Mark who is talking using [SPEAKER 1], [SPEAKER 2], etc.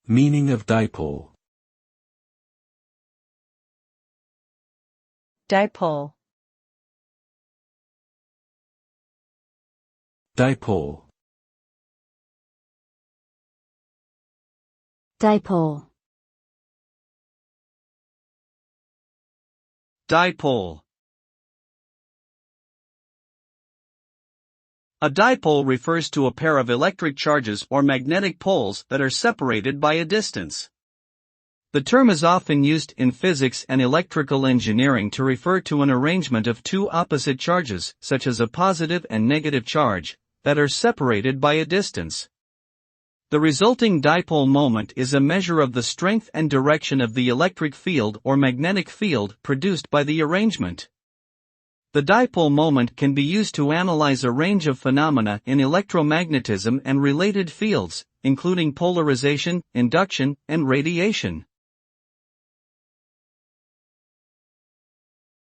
[SPEAKER 1] Meaning of dipole.
[SPEAKER 2] Dipole.
[SPEAKER 1] Dipole.
[SPEAKER 3] Dipole.
[SPEAKER 4] Dipole. A dipole refers to a pair of electric charges or magnetic poles that are separated by a distance. The term is often used in physics and electrical engineering to refer to an arrangement of two opposite charges, such as a positive and negative charge, that are separated by a distance. The resulting dipole moment is a measure of the strength and direction of the electric field or magnetic field produced by the arrangement. The dipole moment can be used to analyze a range of phenomena in electromagnetism and related fields, including polarization, induction, and radiation.